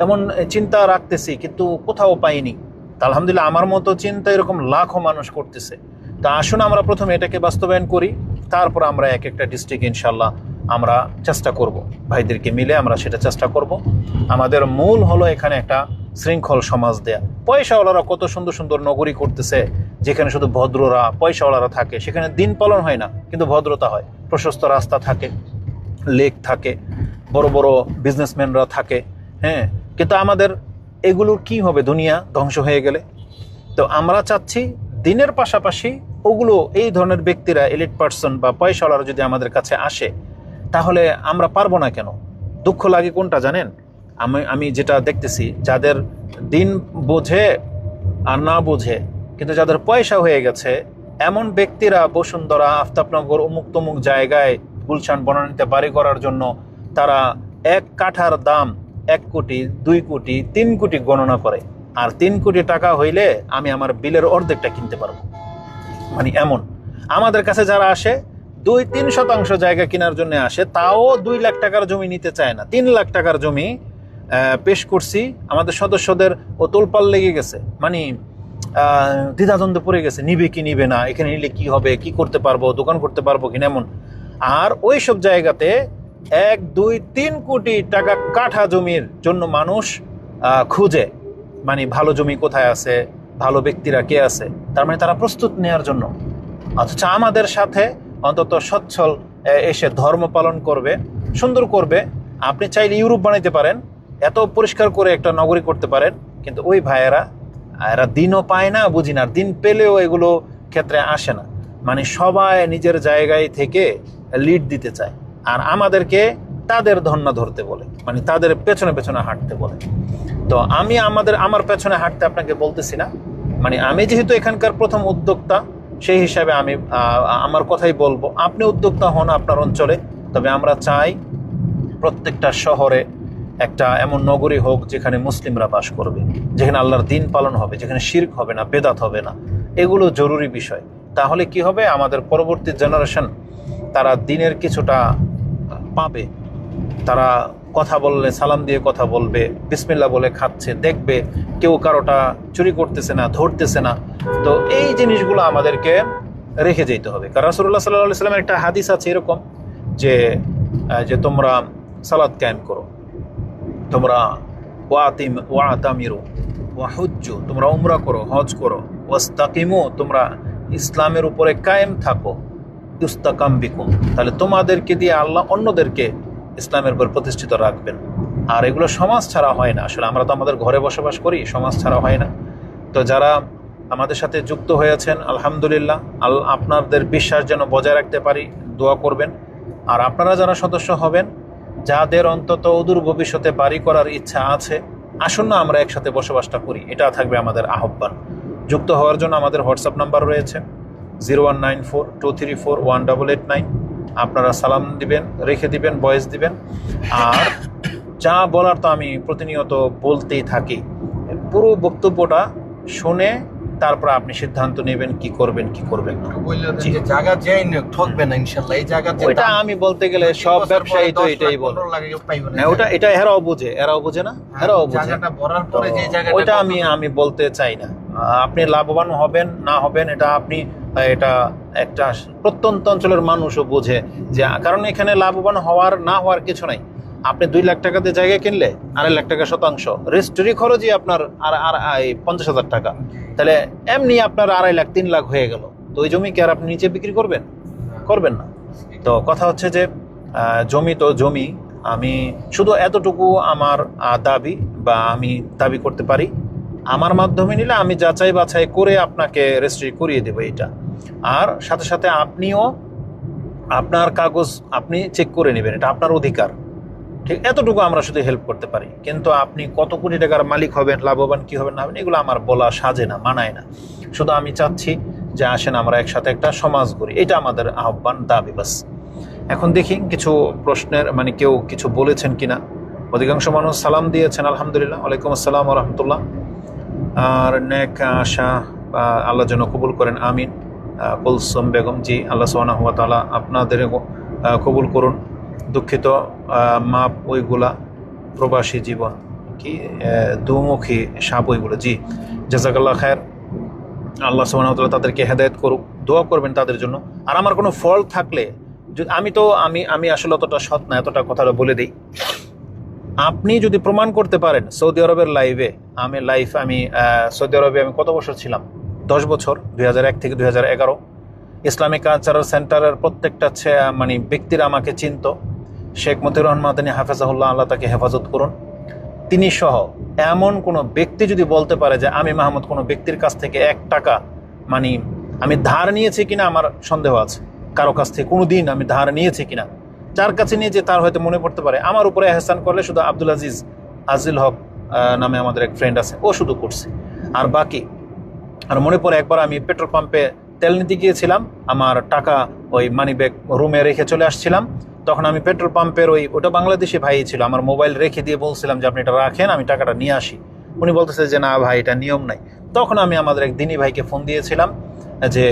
এমন চিন্তা রাখতেছি কিন্তু কোথাও পাইনি। তা আলহামদুলিল্লাহ আমার মতো চিন্তা এরকম লাখো মানুষ করতেছে। তা আসুন আমরা প্রথমে এটাকে বাস্তবায়ন করি, তারপর আমরা এক একটা ডিস্ট্রিক্ট ইনশাল্লাহ আমরা চেষ্টা করব, ভাইদেরকে মিলে আমরা সেটা চেষ্টা করব। আমাদের মূল হলো এখানে একটা শৃঙ্খল সমাজ দেয়া। পয়সাওয়ালারা কত সুন্দর সুন্দর নগরী করতেছে, যেখানে শুধু ভদ্ররা পয়সাওয়ালারা থাকে, সেখানে দিন পালন হয় না কিন্তু ভদ্রতা হয়, প্রশস্ত রাস্তা থাকে, লেক থাকে, বড় বড় বিজনেসম্যানরা থাকে, হ্যাঁ। কিন্তু আমাদের এগুলোর কি হবে দুনিয়া ধ্বংস হয়ে গেলে? তো আমরা চাচ্ছি দিনের পাশাপাশি ওগুলো, এই ধরনের ব্যক্তিরা, এলিট পার্সন বা পয়সাওয়ালারা যদি আমাদের কাছে আসে তাহলে আমরা পারবো না কেন? দুঃখ লাগে কোনটা জানেন? আমি যেটা দেখতেছি, যাদের দিন বোঝে আর না বোঝে কিন্তু যাদের পয়সা হয়ে গেছে এমন ব্যক্তিরা বসুন্ধরা, আফতাবনগর, অমুক তমুক জায়গায় গুলশান বনানীতে বাড়ি করার জন্য তারা এক কাঠার দাম 1 কোটি, 2 কোটি, 3 কোটি গণনা করে। আর 3 কোটি টাকা হইলে আমি আমার বিলের অর্ধেকটা কিনতে পারবো। মানে এমন আমাদের কাছে যারা আসে 2-3 শতাংশ জায়গা কেনার জন্য আসে, তাও 2 লাখ টাকার জমি নিতে চায় না, 3 লাখ টাকার জমি পেশ করছি, আমাদের সদস্যদের ও তোলপাল লেগে গেছে, মানে দ্বিধাদ্বন্দ্বে পড়ে গেছে, নিবে কি নিবে না, এখানে নিলে কি হবে, কি করতে পারবো, দোকান করতে পারবো কিনা এমন। আর ওই সব জায়গাতে 1-2-3 কোটি টাকা কাঠা জমির জন্য মানুষ খুঁজে, মানে ভালো জমি কোথায় আছে, ভালো ব্যক্তিরা কে আছে, তার মানে তারা প্রস্তুত নেওয়ার জন্য। অথচ আমাদের সাথে অন্তত সচ্ছল এসে ধর্ম পালন করবে, সুন্দর করবে। আপনি চাইলে ইউরোপ বানাইতে পারেন, এত পরিষ্কার করে একটা নগরী করতে পারেন, কিন্তু ওই ভাইয়েরা এরা দিনও পায় না, বুঝি না, দিন পেলেও এগুলো ক্ষেত্রে আসে না। মানে সবাই নিজের জায়গায় থেকে লিড দিতে চায় আর আমাদেরকে তাদের ধন্না ধরতে বলে, মানে তাদের পেছনে পেছনে হাঁটতে বলে। তো আমি আমার পেছনে হাঁটতে আপনাকে বলতেছি না, মানে আমি যেহেতু এখানকার প্রথম উদ্যোক্তা সেই হিসাবে আমি আমার কথাই বলবো। আপনি উদ্যোক্তা হন আপনার অঞ্চলে, তবে আমরা চাই প্রত্যেকটা শহরে একটা এমন নগরী হোক যেখানে মুসলিমরা বাস করবে, যেখানে আল্লাহর দিন পালন হবে, যেখানে শিরক হবে না, বেদাত হবে না। এগুলো জরুরি বিষয়। তাহলে কি হবে, আমাদের পরবর্তী জেনারেশন তারা দিনের কিছুটা পাবে। তারা কথা বললে সালাম দিয়ে কথা বলবে, বিসমিল্লাহ বলে খাচ্ছে, দেখবে কেউ কারোটা চুরি করতেছে না, ধরতেছে না। তো এই জিনিসগুলো আমাদেরকে রেখে যেতে হবে। কারণ রাসূলুল্লাহ সাল্লাল্লাহু আলাইহি ওয়াসাল্লামের একটা হাদিস আছে এরকম যে তোমরা সালাত কায়েম করো, তোমরা ওয়াতামিরু ওয়াহুজ্জু, তোমরা উমরা করো, হজ করো, ওয়াস্তাকিমু, তোমরা ইসলামের উপরে কায়েম থাকো, ইস্তাকাম বিকুম, তাহলে তোমাদেরকে দিয়ে আল্লাহ অন্যদেরকে ইসলামের উপর প্রতিষ্ঠিত রাখবেন। আর এগুলো সমাজ ছাড়া হয় না। আসলে আমরা তো আমাদের ঘরে বসবাস করি, সমাজ ছাড়া হয় না। তো যারা আমাদের সাথে যুক্ত হয়েছেন আলহামদুলিল্লাহ, আপনাদের বিশ্বাস যেন বজায় রাখতে পারি, দোয়া করবেন। আর আপনারা যারা সদস্য হবেন, যাদের অন্তত অদূর ভবিষ্যতে বাড়ি করার ইচ্ছা আছে, আসুন না আমরা একসাথে বসবাসটা করি, এটা থাকবে আমাদের আহ্বান। যুক্ত হওয়ার জন্য আমাদের হোয়াটসঅ্যাপ নাম্বার রয়েছে 019423418889। আপনারা সালাম দিবেন, রেখে দিবেন, ভয়েস দিবেন। আর যা বলার তো আমি প্রতিনিয়ত বলতেই থাকি, পুরো বক্তব্যটা শুনে তারপর আপনি সিদ্ধান্ত নেবেন কি করবেন কি করবেন না। জায়গা যাই না, ঠকবে না ইনশাআল্লাহ। এই জায়গা ওইটা আমি বলতে গেলে সব ব্যবসায়ী তো এটাই বলে, ওটা এটা এরাও বুঝে না, এরাও বুঝে। জায়গাটা ভরার পরে যে জায়গাটা, ওইটা আমি বলতে চাই না। আপনি লাভবান হবেন না হবেন এটা আপনি, এটা একটা প্রত্যন্ত অঞ্চলের মানুষও বোঝে যে, কারণ এখানে লাভবান হওয়ার না হওয়ার কিছু নাই। আপনি 2 লাখ টাকাতে জায়গা কিনলে 2.5 লাখ টাকা শতাংশ, রেজিস্ট্রি খরচই আপনার আর 50,000 টাকা, তাহলে এমনি আপনার 2.5 লাখ 3 লাখ হয়ে গেল। তো ওই জমি কি আর আপনি নিচে বিক্রি করবেন? করবেন না। তো কথা হচ্ছে যে জমি তো জমি, আমি শুধু এতটুকু আমার দাবি বা আমি দাবি করতে পারি, আমার মাধ্যমে নিলে আমি যাচাই বাছাই করে আপনাকে রেজিস্ট্রি করিয়ে দেবো এটা। আর সাথে সাথে আপনিও আপনার কাগজ আপনি চেক করে নেবেন, এটা আপনার অধিকার। ঠিক এতটুকু আমরা শুধু হেল্প করতে পারি, কিন্তু আপনি কত কোটি টাকার মালিক হবেন, লাভবান কি হবেন না হবেন, এগুলো আমার বলা সাজে না, মানায় না। শুধু আমি চাচ্ছি যে আসেন আমরা একসাথে একটা সমাজ গড়ি, এটা আমাদের আহ্বান, দাবি, বাস। এখন দেখি কিছু প্রশ্নের মানে কেউ কিছু বলেছেন কিনা। অধিকাংশ মানুষ সালাম দিয়েছেন, আলহামদুলিল্লাহ, ওয়ালাইকুম আসসালাম ওয়া রাহমাতুল্লাহ। আর নেক আশা আল্লাহ যেন কবুল করেন, আমিন। কুলসুম বেগম, জি, আল্লাহ সুবহানাহু ওয়া তাআলা আপনাদের কবুল করুন। দুঃখিত, মাপ ওইগুলা প্রবাসী জীবন কি দুমুখী সাপ ওইগুলো, জি, জাযাকাল্লাহ খায়ের। আল্লাহ সুবহানাহু ওয়া তাআলা তাদেরকে হেদায়েত করুক, দোয়া করবেন তাদের জন্য। আর আমার কোনো ফল্ট থাকলে, আমি আসলে অতটা সৎ না, এতটা কথাটা বলে দিই। আপনি যদি প্রমাণ করতে পারেন সৌদি আরবের আমি সৌদি আরবে আমি কত বছর ছিলাম? 10 বছর, 2001 থেকে 2011। ইসলামিক কালচারাল সেন্টারের প্রত্যেকটা মানে ব্যক্তিরা আমাকে চিনত। শেখ মতিউর রহমান মাদানী হাফেজাহুল্লাহ, আল্লাহ তাকে হেফাজত করুন, তিনি সহ এমন কোনো ব্যক্তি যদি বলতে পারে যে আমি মাহমুদ কোনো ব্যক্তির কাছ থেকে 1 টাকা মানে আমি ধার নিয়েছি কিনা, আমার সন্দেহ আছে। কারো কাছ থেকে কোনো দিন আমি ধার নিয়েছি কিনা, যার কাছে নিয়ে যে তার হয়তো মনে পড়তে পারে। আমার উপরে এহসান করলে শুধু আব্দুল আজিল হক নামে আমাদের এক ফ্রেন্ড আছে, ও শুধু করছে। আর বাকি আর মনে পড়ে একবার আমি পেট্রোল পাম্পে তেল নিতে গিয়েছিলাম, আমার টাকা ওই মানি ব্যাগ রুমে রেখে চলে আসছিলাম। তখন আমি পেট্রোল পাম্পের ওটা বাংলাদেশি ভাই ছিল, আমার মোবাইল রেখে দিয়ে বলছিলাম যে আপনি এটা রাখেন, আমি টাকাটা নিয়ে আসি। উনি বলতেছে যে না ভাই, এটা নিয়ম নাই। তখন আমি আমাদের এক দিনী ভাইকে ফোন দিয়েছিলাম যে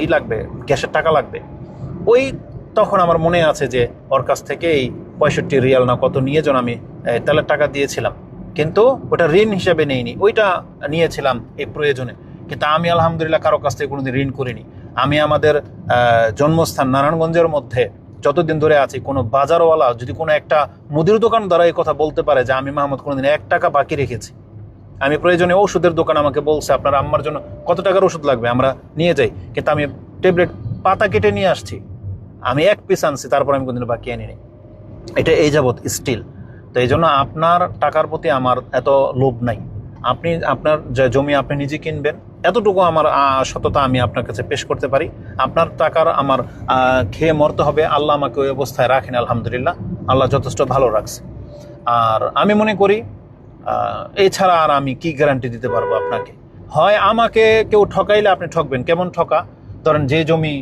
এই লাগবে, গ্যাসের টাকা লাগবে। তখন আমার মনে আছে যে ওর কাছ থেকে এই 65 রিয়াল না কত নিয়ে যেন আমি তেলের টাকা দিয়েছিলাম, কিন্তু ওটা ঋণ হিসেবে নেইনি, ওইটা নিয়েছিলাম এই প্রয়োজনে। কিন্তু আমি আলহামদুলিল্লাহ কারো কাছ থেকে কোনোদিন ঋণ করিনি। আমি আমাদের জন্মস্থান নারায়ণগঞ্জের মধ্যে যতদিন ধরে আছি, কোনো বাজারওয়ালা যদি কোনো একটা মুদির দোকান দ্বারা এই কথা বলতে পারে যে আমি মাহমুদ কোনোদিন 1 টাকা বাকি রেখেছি। আমি প্রয়োজনে ওষুধের দোকান আমাকে বলছে আপনার আম্মার জন্য কত টাকার ওষুধ লাগবে, আমরা নিয়ে যাই, কিন্তু আমি ট্যাবলেট পাতা কেটে নিয়ে আসছি, আমি 1 পিস আনছি, তারপর আমি কোনদিন বাকি আনিনি। এটা এই যাবৎ স্টিল। তো এই জন্য আপনার টাকার প্রতি আমার এত লোভ নাই। আপনি আপনার যে জমি আপনি নিজে কিনবেন, এতটুকু আমার সততা আমি আপনার কাছে পেশ করতে পারি। আপনার টাকার আমার খেয়ে মরতে হবে, আল্লাহ আমাকে ওই অবস্থায় রাখেন, আলহামদুলিল্লাহ, আল্লাহ যথেষ্ট ভালো রাখছে। আর আমি মনে করি এছাড়া আর আমি কি গ্যারান্টি দিতে পারবো আপনাকে? হয় আমাকে কেউ ঠকাইলে আপনি ঠকবেন। কেমন ঠকা? ধরেন যে জমি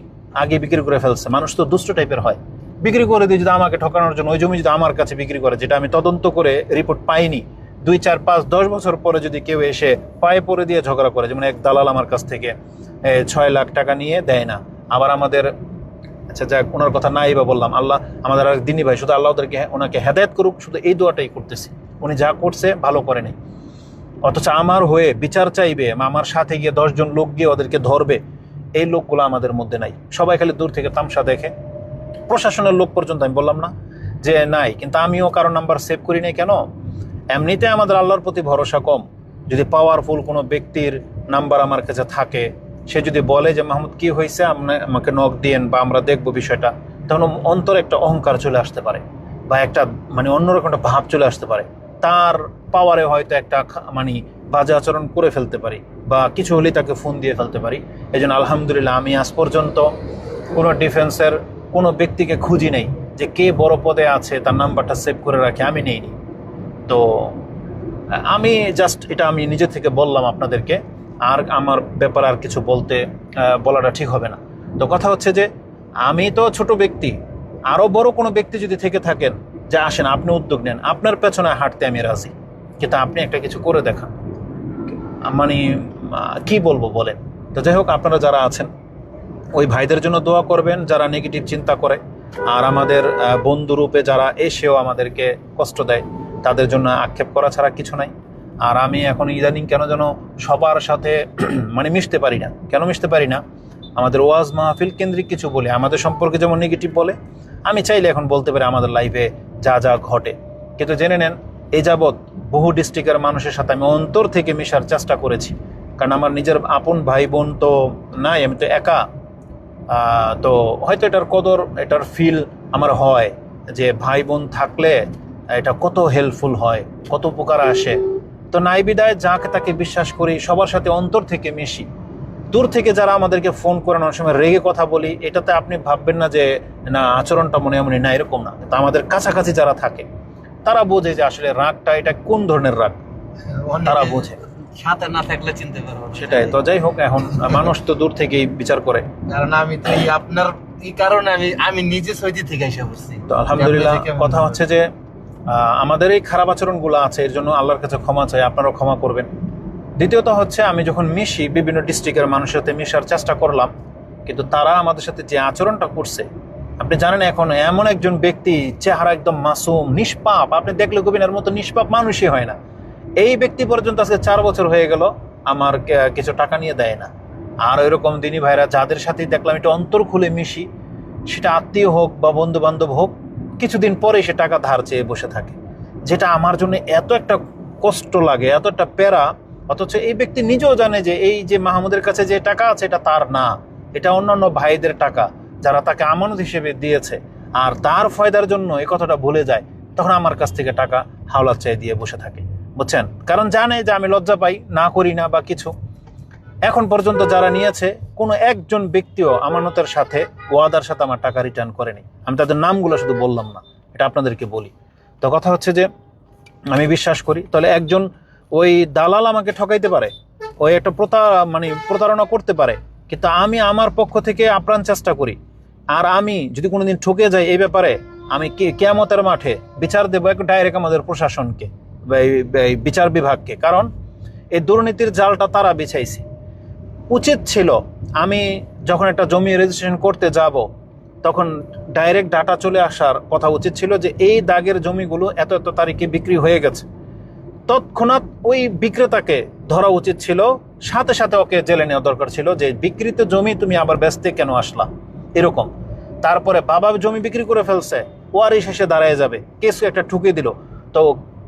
আগে বিক্রি করে ফেলছে, মানুষ তো দুষ্ট টাইপের হয়, বিক্রি করে দিয়ে যদি আমাকে ঠকানোর জন্য ওই জমি যদি আমার কাছে বিক্রি করে, যেটা আমি তদন্ত করে রিপোর্ট পাইনি, 2, 4, 5, 10 বছর পরে যদি কেউ এসে পায়ে পড়ে দিয়ে ঝগড়া করে, যেমন এক দালাল আমার কাছ থেকে 6 লাখ টাকা নিয়ে দেয় না। আবার আমাদের, আচ্ছা যাক, ওনার কথা নাই বা বললাম, আল্লাহ আমাদের আর দিনী ভাই, শুধু আল্লাহ ওনাকে হেদায়েত করুক, শুধু এই দোয়াটাই করতেছি। উনি যা করছে ভালো করেনি, অথচ আমার হয়ে বিচার চাইবে, আমার সাথে গিয়ে 10 জন লোক গিয়ে ওদেরকে ধরবে, এই লোকগুলো আমাদের মধ্যে নাই। সবাই খালি দূর থেকে তামসা দেখে। প্রশাসনের লোক পর্যন্ত আমি বললাম না যে নাই, কিন্তু আমিও কারো নাম্বার সেভ করি নাই। কেন? এমনিতে আমাদের আল্লাহর প্রতি ভরসা কম। যদি পাওয়ারফুল কোনো ব্যক্তির নাম্বার আমার কাছে থাকে, সে যদি বলে যে মাহমুদ কি হয়েছে, আমাকে নক দিয়েন বা আমরা দেখবো বিষয়টা, তখন অন্তরে একটা অহংকার চলে আসতে পারে, বা একটা মানে অন্যরকম একটা ভাব চলে আসতে পারে। তার পাওয়ারে হয়তো একটা মানে বাজে আচরণ করে ফেলতে পারি, বা কিছু হলেই তাকে ফোন দিয়ে ফেলতে পারি। এই জন্য আলহামদুলিল্লাহ আমি আজ পর্যন্ত কোনো ডিফেন্সের কোনো ব্যক্তিকে খুঁজি নেই যে কে বড় পদে আছে তার নাম্বারটা সেভ করে রাখে, আমি নেইনি। তো আমি জাস্ট এটা আমি নিজে থেকে বললাম আপনাদেরকে, আর আমার ব্যাপারে আর কিছু বলাটা ঠিক হবে না। তো কথা হচ্ছে যে আমি তো ছোট ব্যক্তি, আরও বড় কোনো ব্যক্তি যদি থেকে থাকেন যে আসেন আপনি উদ্যোগ নেন, আপনার পেছনে হাঁটতে আমি রাজি, কিন্তু আপনি একটা কিছু করে দেখান, মানে কি বলবো বলেন। তো যাই হোক, আপনারা যারা আছেন ওই ভাইদের জন্য দোয়া করবেন যারা নেগেটিভ চিন্তা করে, আর আমাদের বন্ধুরূপে যারা এসেও আমাদেরকে কষ্ট দেয়, তাদের জন্য আক্ষেপ করা ছাড়া কিছু নাই। আর আমি এখন ইদানিং কেন যেন সবার সাথে মানে মিশতে পারি না। কেন মিশতে পারি না? আমাদের ওয়াজ মাহফিল কেন্দ্রিক কিছু বলে, আমাদের সম্পর্কে যেমন নেগেটিভ বলে, আমি চাইলে এখন বলতে পারি আমাদের লাইফে যা যা ঘটে। কিন্তু জেনে নেন, এই যাবৎ বহু ডিস্ট্রিক্টের মানুষের সাথে আমি অন্তর থেকে মেশার চেষ্টা করেছি, কারণ আমার নিজের আপন ভাই বোন তো নাই, আমি তো একা। তো হয়তো এটার কদর, এটার ফিল আমার হয় যে ভাই বোন থাকলে এটা কত হেল্পফুল হয়, কত উপকার আসে। তো নাই বিদায় যাকে তাকে বিশ্বাস করি, সবার সাথে অন্তর থেকে মিশি। দূর থেকে যারা আমাদেরকে ফোন করেন, অনেক সময় রেগে কথা বলি, এটাতে আপনি ভাববেন না যে না আচরণটা মনে এমনই, না, এরকম না। তো আমাদের কাছাকাছি যারা থাকে তারা বোঝে যে আসলে রাগটা এটা কোন ধরনের রাগ, তারা বোঝে। সাথে না থাকলে চিনতে পারবো না। সেটাই তো, যাই হোক, এখন মানুষ তো দূর থেকেই বিচার করে। কারণ আমি তো এই আপনার এই কারণে আমি নিজে সৌদি থেকে এসে পড়ছি। তো আলহামদুলিল্লাহ, কথা হচ্ছে যে আমাদের এই খারাপ আচরণগুলো আছে, এর জন্য আল্লাহর কাছে ক্ষমা চাই, আপনারাও ক্ষমা করবেন। দ্বিতীয়ত হচ্ছে, আমি যখন মিশি, বিভিন্ন ডিস্ট্রিক্টের মানুষের সাথে মিশার চেষ্টা করলাম, কিন্তু তারা আমাদের সাথে যে আচরণটা করছে, আপনি জানেন এখন এমন একজন ব্যক্তি, চেহারা একদম মাসুম নিষ্পাপ, আপনি দেখলে কবিনের মতো নিষ্পাপ মানুষই হয় না। এই ব্যক্তি পর্যন্ত আজকে 4 বছর হয়ে গেল আমার কিছু টাকা নিয়ে দেয় না। আর ওইরকম দিনী ভাইরা যাদের সাথেই দেখলাম একটু অন্তর খুলে মিশি, সেটা আত্মীয় হোক বা বন্ধু বান্ধব হোক, কিছুদিন পরে সে টাকা ধার চেয়ে বসে থাকে, যেটা আমার জন্য এত একটা কষ্ট লাগে, এত একটা প্যারা। অথচ এই ব্যক্তি নিজেও জানে যে এই যে মাহমুদের কাছে যে টাকা আছে এটা তার না, এটা অন্যান্য ভাইদের টাকা যারা তাকে আমানত হিসেবে দিয়েছে, আর তার ফায়দার জন্য এই কথাটা ভুলে যায়, তখন আমার কাছ থেকে টাকা হাওলাত চেয়ে দিয়ে বসে থাকে, বুঝছেন? কারণ জানে যে আমি লজ্জা পাই, না করি না বা কিছু। এখন পর্যন্ত যারা নিয়েছে, কোনো একজন ব্যক্তিও আমানতের সাথে, ওয়াদার সাথে আমার টাকা রিটার্ন করেনি। আমি তাদের নামগুলো শুধু বললাম না, এটা আপনাদেরকে বলি। তো কথা হচ্ছে যে আমি বিশ্বাস করি, তাহলে একজন ওই দালাল আমাকে ঠকাইতে পারে, ওই একটা প্রতারণা করতে পারে, কিন্তু আমি আমার পক্ষ থেকে আপ্রাণ চেষ্টা করি। আর আমি যদি কোনোদিন ঠকে যাই এই ব্যাপারে, আমি কিয়ামতের মাঠে বিচার দেবো ডাইরেক্ট আমাদের প্রশাসনকে, এই বিচার বিভাগকে। কারণ এই দুর্নীতির জালটা তারা বিছাইছে। উচিত ছিল আমি যখন একটা জমি রেজিস্ট্রেশন করতে যাব, তখন ডাইরেক্ট ডাটা চলে আসার কথা উচিত ছিল যে এই দাগের জমিগুলো এত এত তারিখে বিক্রি হয়ে গেছে। তৎক্ষণাৎ ওই বিক্রেতাকে ধরা উচিত ছিল, সাথে সাথে ওকে জেলে নেওয়া দরকার ছিল, যে বিক্রিত জমি তুমি আবার বেচতে কেন আসলা, এরকম। তারপরে বাবা জমি বিক্রি করে ফেলছে, ওয়ারি শেষে দাঁড়ায় যাবে, কেস একটা ঠুকে দিল, তো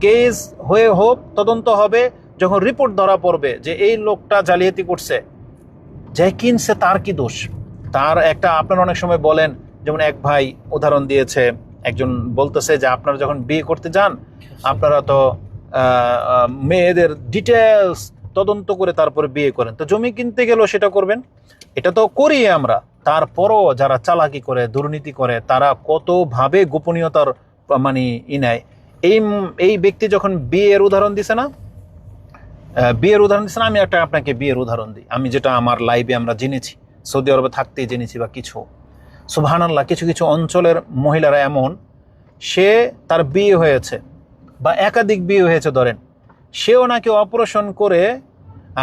কেস হয়ে হোক, তদন্ত হবে, যখন রিপোর্ট ধরা পড়বে যে এই লোকটা জালিয়াতি করছে, যে কিনছে তার কি দোষ? তার একটা, আপনারা অনেক সময় বলেন, যেমন এক ভাই উদাহরণ দিয়েছে, একজন বলতেছে যে আপনারা যখন বিয়ে করতে যান, আপনারা তো মেয়েদের ডিটেলস তদন্ত করে তারপরে বিয়ে করেন, তো জমি কিনতে গেলেও সেটা করবেন। এটা তো করি আমরা, তারপরও যারা চালাকি করে, দুর্নীতি করে, তারা কতভাবে গোপনীয়তার নেয়। এই ব্যক্তি যখন বিয়ের উদাহরণ দিছে না, আমি একটা আপনাকে বিয়ের উদাহরণ দিই, আমি যেটা আমার লাইভে আমরা জেনেছি, সৌদি আরবে থাকতেই জেনেছি বা কিছু। সুবহানাল্লাহ, কিছু কিছু অঞ্চলের মহিলারা এমন, সে তার বিয়ে হয়েছে বা একাধিক বিয়ে হয়েছে ধরেন, সেও নাকি অপারেশন করে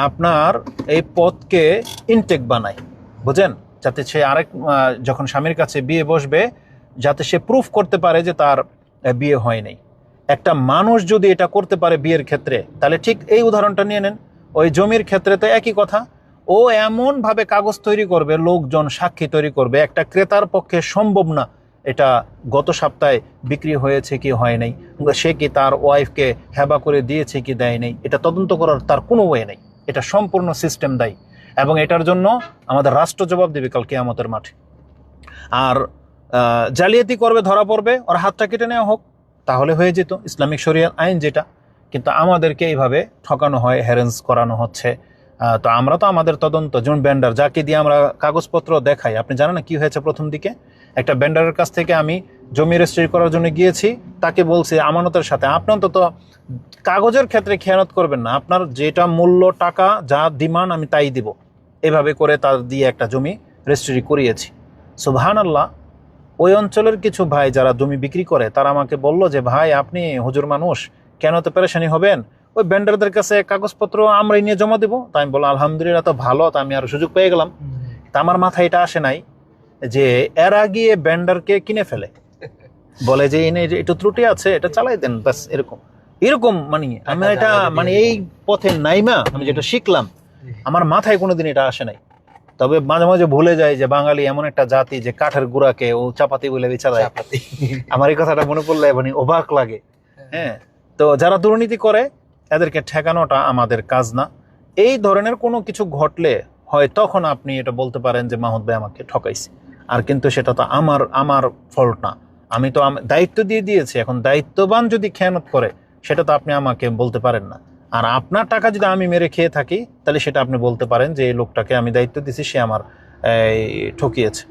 আপনার এই পথকে ইনটেক বানায়, বুঝেন, যাতে সে যখন স্বামীর কাছে বিয়ে বসবে, যাতে সে প্রুফ করতে পারে যে তার বিয়ে হয় নাই। একটা মানুষ যদি এটা করতে পারে বিয়ের ক্ষেত্রে, তাহলে ঠিক এই উদাহরণটা নিয়ে নেন, ওই জমির ক্ষেত্রে তো একই কথা। ও এমনভাবে কাগজ তৈরি করবে, লোকজন সাক্ষী তৈরি করবে, একটা ক্রেতার পক্ষে সম্ভব না এটা গত সপ্তাহে বিক্রি হয়েছে কি হয় নাই, সে কি তার ওয়াইফকে হেবা করে দিয়েছে কি দেয় নাই, এটা তদন্ত করার তার কোনো ওয়ে নেই। এটা সম্পূর্ণ সিস্টেম দায়ী, এবং এটার জন্য আমাদের রাষ্ট্র জবাব দেবে কাল কিয়ামতের মাঠে। আর জালিয়াতি করবে, ধরা পড়বে, ওর হাতটা কেটে নেওয়া হোক, তাহলে হয়ে যেত ইসলামিক শরিয়ার আইন যেটা। কিন্তু আমাদেরকে এইভাবে ঠকানো হয়, হ্যারেন্স করানো হচ্ছে। তো আমরা তো আমাদের তদন্ত, যেমন ব্যান্ডার যাকে দিয়ে আমরা কাগজপত্র দেখাই, আপনি জানেন না কি হয়েছে প্রথম দিকে? একটা ব্যান্ডারের কাছ থেকে আমি জমি রেজিস্ট্রি করার জন্য গিয়েছি, তাকে বলছি আমানতের সাথে আপনি অন্তত কাগজের ক্ষেত্রে খেয়ানত করবেন না, আপনার যেটা মূল্য টাকা যা ডিমান্ড আমি তাই দিব, এভাবে করে তার দিয়ে একটা জমি রেজিস্ট্রি করিয়েছি। সুবহানাল্লাহ, ওই অঞ্চলের কিছু ভাই যারা জমি বিক্রি করে, তারা আমাকে বলল যে ভাই আপনি হুজুর মানুষ, কেন তো পেরেশানি হবেন, ওই ভেন্ডারদের কাছে কাগজপত্র আমরাই নিয়ে জমা দেবো। তাই আমি বললাম আলহামদুলিল্লাহ, তো ভালো, তা আমি আরো সুযোগ পেয়ে গেলাম। তা আমার মাথায় এটা আসে নাই যে এরা গিয়ে ভেন্ডারকে কিনে ফেলে, বলে যে এনে একটু ত্রুটি আছে, এটা চালাই দেন, ব্যাস, এরকম আমি এটা এই পথে নাইমা আমি যেটা শিখলাম, আমার মাথায় কোনোদিন এটা আসে নাই। তবে মাঝে মাঝে ভুলে যায় যে বাঙালি এমন একটা জাতি যে কাঠের গুঁড়াকে ও চাপাতি বলে বিচারায়। আমার এই কথাটা মনে পড়লে অবাক লাগে। হ্যাঁ, তো যারা দুর্নীতি করে এদেরকে ঠেকানোটা আমাদের কাজ না, এই ধরনের কোনো কিছু ঘটলে হয় তখন আপনি এটা বলতে পারেন যে মাহমুদ ভাই আমাকে ঠকাইছে। আর কিন্তু সেটা তো আমার ফল্ট না, আমি তো দায়িত্ব দিয়ে দিয়েছি। এখন দায়িত্ববান যদি খেয়ানত করে সেটা তো আপনি আমাকে বলতে পারেন না। আর আপনার টাকা যদি আমি মেরে খেয়ে থাকি তাহলে সেটা আপনি বলতে পারেন যে এই লোকটাকে আমি দায়িত্ব দিছি, সে আমার ঠকিয়েছে।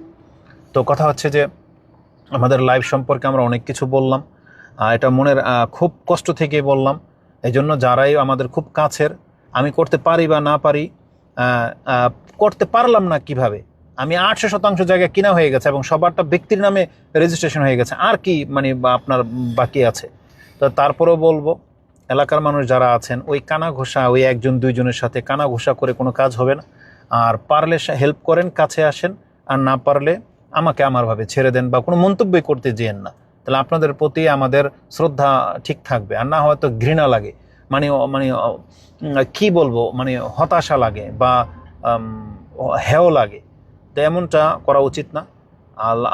তো কথা হচ্ছে যে আমাদের লাইভ সম্পর্কে আমরা অনেক কিছু বললাম, এটা মনের খুব কষ্ট থেকে বললাম। এই জন্য যারাই আমাদের খুব কাছের, আমি করতে পারি বা না পারি, করতে পারলাম না কিভাবে, আমি 800% জায়গা কিনা হয়ে গেছে এবং সবারটা ব্যক্তির নামে রেজিস্ট্রেশন হয়ে গেছে, আর কি মানে আপনার বাকি আছে। তো তারপরেও বলবো এলাকার মানুষ যারা আছেন ওই কানা ঘোষা, ওই একজন দুইজনের সাথে কানা ঘোষা করে কোনো কাজ হবে না। আর পারলে হেল্প করেন, কাছে আসেন, আর না পারলে আমাকে আমারভাবে ছেড়ে দেন বা কোনো মন্তব্যই করতে যেন না। তাহলে আপনাদের প্রতি আমাদের শ্রদ্ধা ঠিক থাকবে, আর না হয়তো ঘৃণা লাগে, মানে মানে কি বলবো, মানে হতাশা লাগে বা হেয় লাগে। তো এমনটা করা উচিত না।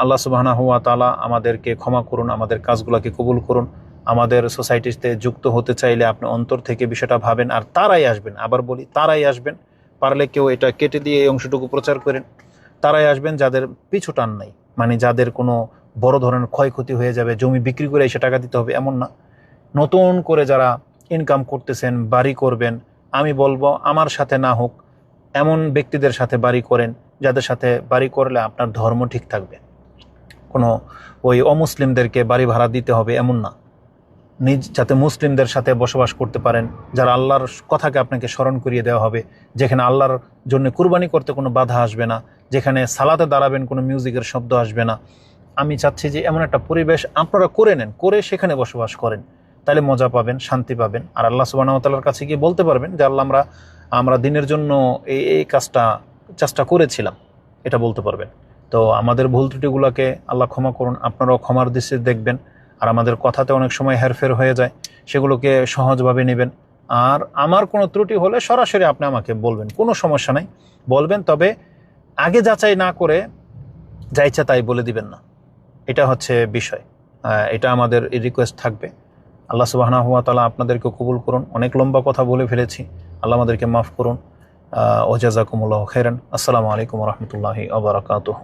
আল্লাহ সুবহানাহু ওয়া তাআলা আমাদেরকে ক্ষমা করুন, আমাদের কাজগুলোকে কবুল করুন। আমাদের সোসাইটিতে যুক্ত হতে চাইলে আপনি অন্তর থেকে বিষয়টা ভাবেন, আর তারাই আসবেন, আবার বলি তারাই আসবেন। পারলে কেউ এটা কেটে দিয়ে এই অংশটুকু প্রচার করেন। তারাই আসবেন যাদের পিছু টান নাই, মানে যাদের কোনো বড় ধরনের ক্ষয়ক্ষতি হয়ে যাবে, জমি বিক্রি করে এসে টাকা দিতে হবে এমন না। নতুন করে যারা ইনকাম করতেছেন, বাড়ি করবেন, আমি বলবো আমার সাথে না হোক এমন ব্যক্তিদের সাথে বাড়ি করেন যাদের সাথে বাড়ি করলে আপনার ধর্ম ঠিক থাকবে। কোনো ওই অমুসলিমদেরকে বাড়ি ভাড়া দিতে হবে এমন না, যাতে মুসলিমদের সাথে বসবাস করতে পারেন, যারা আল্লাহর কথাকে আপনাকে স্মরণ করিয়ে দেওয়া হবে, যেখানে আল্লাহর জন্য কুরবানি করতে কোনো বাধা আসবে না, যেখানে সালাতে দাঁড়াবেন কোনো মিউজিকের শব্দ আসবে না। আমি চাচ্ছি যে এমন একটা পরিবেশ আপনারা করে নেন, করে সেখানে বসবাস করেন, তাহলে মজা পাবেন, শান্তি পাবেন। আর আল্লাহ সুবহানাহু ওয়া তাআলার কাছে গিয়ে বলতে পারবেন যে আল্লাহ আমরা দিনের জন্য এই কাজটা চেষ্টা করেছিলাম, এটা বলতে পারবেন। তো আমাদের ভুল ত্রুটিগুলোকে আল্লাহ ক্ষমা করুন, আপনারাও ক্ষমার দৃষ্টিতে দেখবেন। আর আমাদের কথাতে অনেক সময় হেরফের হয়ে যায়, সেগুলোকে সহজভাবে নেবেন। আর আমার কোনো ত্রুটি হলে সরাসরি আপনি আমাকে বলবেন, কোনো সমস্যা নাই, বলবেন। তবে আগে যাচাই না করে যা ইচ্ছা তাই বলে দিবেন না, এটা হচ্ছে বিষয়। এটা আমাদের রিকোয়েস্ট থাকবে। আল্লাহ সুবহানাহু ওয়া তাআলা আপনাদেরকে কবুল করুন। অনেক লম্বা কথা বলে ফেলেছি, আল্লাহ আমাদেরকে মাফ করুন। ওয়া জাযাকুমুল্লাহু খাইরান। আসসালামু আলাইকুম ওয়া রাহমাতুল্লাহি ওয়া বারাকাতুহু।